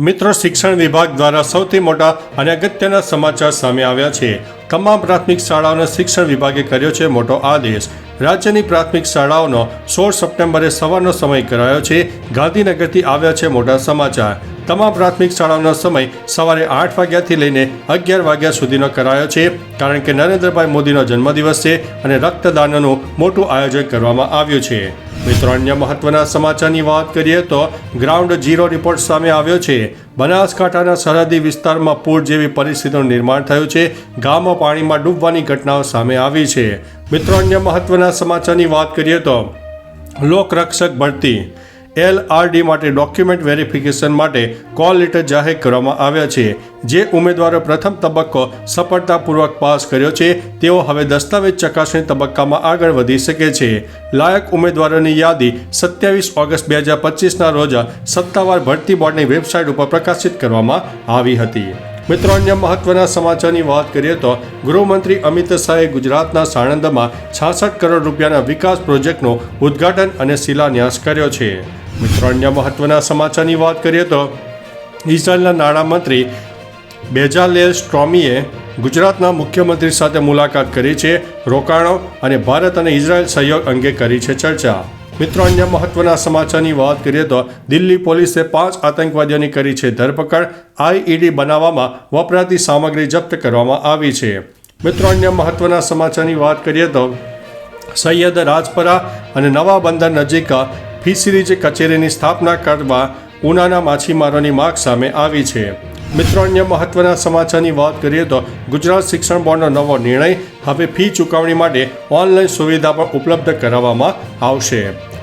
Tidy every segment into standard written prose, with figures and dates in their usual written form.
મિત્રો, શિક્ષણ વિભાગ દ્વારા સૌથી મોટા અને અગત્યના સમાચાર સામે આવ્યા છે। તમામ પ્રાથમિક શાળાઓના શિક્ષણ વિભાગે કર્યો છે મોટો આદેશ। રાજ્યની પ્રાથમિક શાળાઓનો 16 સપ્ટેમ્બરે સવારનો સમય કરાયો છે। ગાંધીનગરથી આવ્યા છે મોટા સમાચાર। તમામ પ્રાથમિક શાળાઓનો સમય સવારે 8 વાગ્યાથી લઈને 11 વાગ્યા સુધીનો કરાયો છે, કારણ કે નરેન્દ્રભાઈ મોદીનો જન્મદિવસ છે અને રક્તદાનનું મોટું આયોજન કરવામાં આવ્યું છે। મિત્રો, અન્ય મહત્વના સમાચારની વાત કરીએ તો ગ્રાઉન્ડ ઝીરો રિપોર્ટ સામે આવ્યો છે। બનાસકાંઠાના સરહદી વિસ્તારમાં પૂર જેવી પરિસ્થિતિનું નિર્માણ થયું છે। ગામો પાણીમાં ડૂબવાની ઘટનાઓ સામે આવી છે। મિત્રો, અન્ય મહત્વના સમાચારની વાત કરીએ તો લોકરક્ષક ભરતી LRD માટે ડોક્યુમેન્ટ વેરિફિકેશન માટે કોલ લેટર જાહેર કરવામાં આવ્યા છે। જે ઉમેદવારો પ્રથમ તબક્કો સફળતાપૂર્વક પાસ કર્યો છે તેઓ હવે દસ્તાવેજ ચકાસણી તબક્કામાં આગળ વધી શકે છે। લાયક ઉમેદવારોની યાદી 27 ઓગસ્ટ 2025ના રોજ સત્તાવાર ભરતી બોર્ડની વેબસાઇટ ઉપર પ્રકાશિત કરવામાં આવી હતી। મિત્રો, અન્ય મહત્વના સમાચારની વાત કરીએ તો ગૃહમંત્રી અમિત શાહે ગુજરાતના સાણંદમાં 66 કરોડ રૂપિયાના વિકાસ પ્રોજેક્ટનું ઉદ્ઘાટન અને શિલાન્યાસ કર્યો છે। મિત્રો, અન્ય મહત્વના સમાચારની વાત કરીએ તો ઇઝરાયલના નાણામંત્રી બેઝાલેલ સ્ટ્રોમીએ ગુજરાતના મુખ્યમંત્રી સાથે મુલાકાત કરી છે। રોકાણો અને ભારત અને ઇઝરાયલ સહયોગ અંગે કરી છે ચર્ચા। મિત્રો, અન્ય મહત્વના સમાચારની વાત કરીએ તો દિલ્હી પોલીસે 5 આતંકવાદીઓની કરી છે ધરપકડ। IED બનાવવામાં વપરાતી સામગ્રી જપ્ત કરવામાં આવી છે। મિત્રો, અન્ય મહત્વના સમાચારની વાત કરીએ તો સૈયદ રાજપરા અને નવા બંદર નજીક ફિશરીઝ કચેરીની સ્થાપના કરવા ઉનાના માછીમારોની માગ સામે આવી છે। મિત્રો, અન્ય મહત્વના સમાચારની વાત કરીએ તો ગુજરાત શિક્ષણ બોર્ડનો નવો નિર્ણય, હવે ફી ચૂકવણી માટે ઓનલાઈન સુવિધા પણ ઉપલબ્ધ કરાવવામાં આવશે।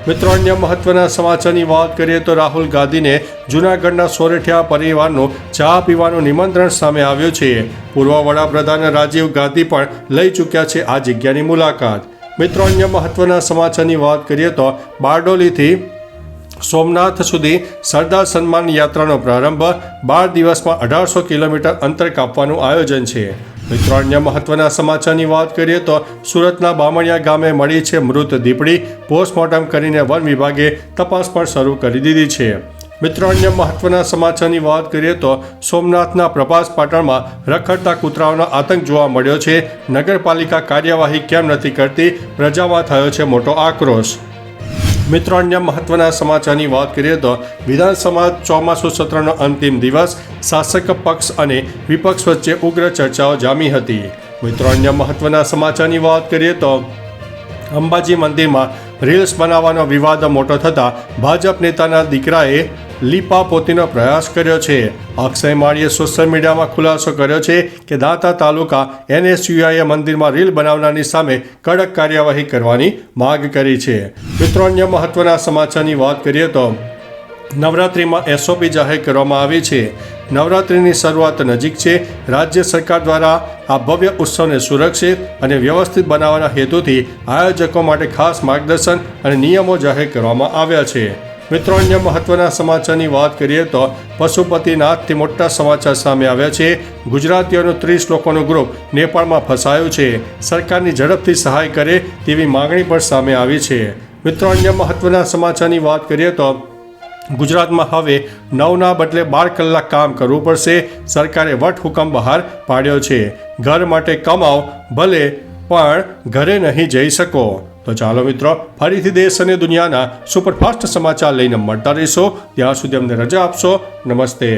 મિત્રો, અન્ય મહત્વના સમાચારની વાત કરીએ તો રાહુલ ગાંધીને જૂનાગઢના સોરઠિયા પરિવારનું ચા પીવાનું નિમંત્રણ સામે આવ્યું છે। પૂર્વ વડાપ્રધાન રાજીવ ગાંધી પણ લઈ ચૂક્યા છે આ જગ્યાની મુલાકાત। મિત્રો, અન્ય મહત્વના સમાચારની વાત કરીએ તો બારડોલીથી સોમનાથ સુધી સરદાર સન્માન યાત્રાનો પ્રારંભ। 12 દિવસમાં 1800 કિલોમીટર અંતર કાપવાનું આયોજન છે। મિત્રો, અન્ય મહત્વના સમાચારની વાત કરીએ તો સુરતના બામણિયા ગામે મળી છે મૃત દીપડી। પોસ્ટમોર્ટમ કરીને વન વિભાગે તપાસ પણ શરૂ કરી દીધી છે। મિત્રો, અન્ય મહત્વના સમાચારની વાત કરીએ તો સોમનાથના પ્રભાસ પાટણમાં રખડતા કૂતરાઓનો આતંક જોવા મળ્યો છે। નગરપાલિકા કાર્યવાહી કેમ નથી કરતી, પ્રજામાં થયો છે મોટો આક્રોશ। મિત્રો, અન્ય મહત્વના સમાચારની વાત કરીએ તો વિધાનસભા ચોમાસુ સત્રનો અંતિમ દિવસ, શાસક પક્ષ અને વિપક્ષ વચ્ચે ઉગ્ર ચર્ચાઓ જામી હતી। મિત્રો, અન્ય મહત્વના સમાચારની વાત કરીએ તો અંબાજી મંદિરમાં રીલ્સ બનાવવાનો વિવાદ મોટો થતાં ભાજપ નેતાના દીકરાએ લીપાપોતીનો પ્રયાસ કર્યો છે। અક્ષય માળીએ સોશિયલ મીડિયામાં ખુલાસો કર્યો છે કે દાંતા તાલુકા NSUIએ મંદિરમાં રીલ બનાવનારની સામે કડક કાર્યવાહી કરવાની માંગ કરી છે। મિત્રો, અન્ય મહત્વના સમાચારની વાત કરીએ તો નવરાત્રિમાં SOP જાહેર કરવામાં આવી છે। નવરાત્રિની શરૂઆત નજીક છે। રાજ્ય સરકાર દ્વારા આ ભવ્ય ઉત્સવને સુરક્ષિત અને વ્યવસ્થિત બનાવવાના હેતુથી આયોજકો માટે ખાસ માર્ગદર્શન અને નિયમો જાહેર કરવામાં આવ્યા છે। મિત્રો, અન્ય મહત્વના સમાચારની વાત કરીએ તો પશુપતિનાથથી મોટા સમાચાર સામે આવ્યા છે। ગુજરાતીઓનું 30 લોકોનું ગ્રુપ નેપાળમાં ફસાયું છે। સરકારની ઝડપથી સહાય કરે તેવી માંગણી પણ સામે આવી છે। મિત્રો, અન્ય મહત્વના સમાચારની વાત કરીએ તો ગુજરાતમાં હવે 9ના બદલે 12 કલાક કામ કરવું પડશે। સરકારે વટહુકમ બહાર પાડ્યો છે। ઘર માટે કમાઓ, ભલે પણ ઘરે નહીં જઈ શકો। તો ચાલો મિત્રો, ફરીથી દેશ અને દુનિયાના સુપરફાસ્ટ સમાચાર લઈને મળતા રહીશો। ત્યાં સુધી અમને રજા આપશો। નમસ્તે।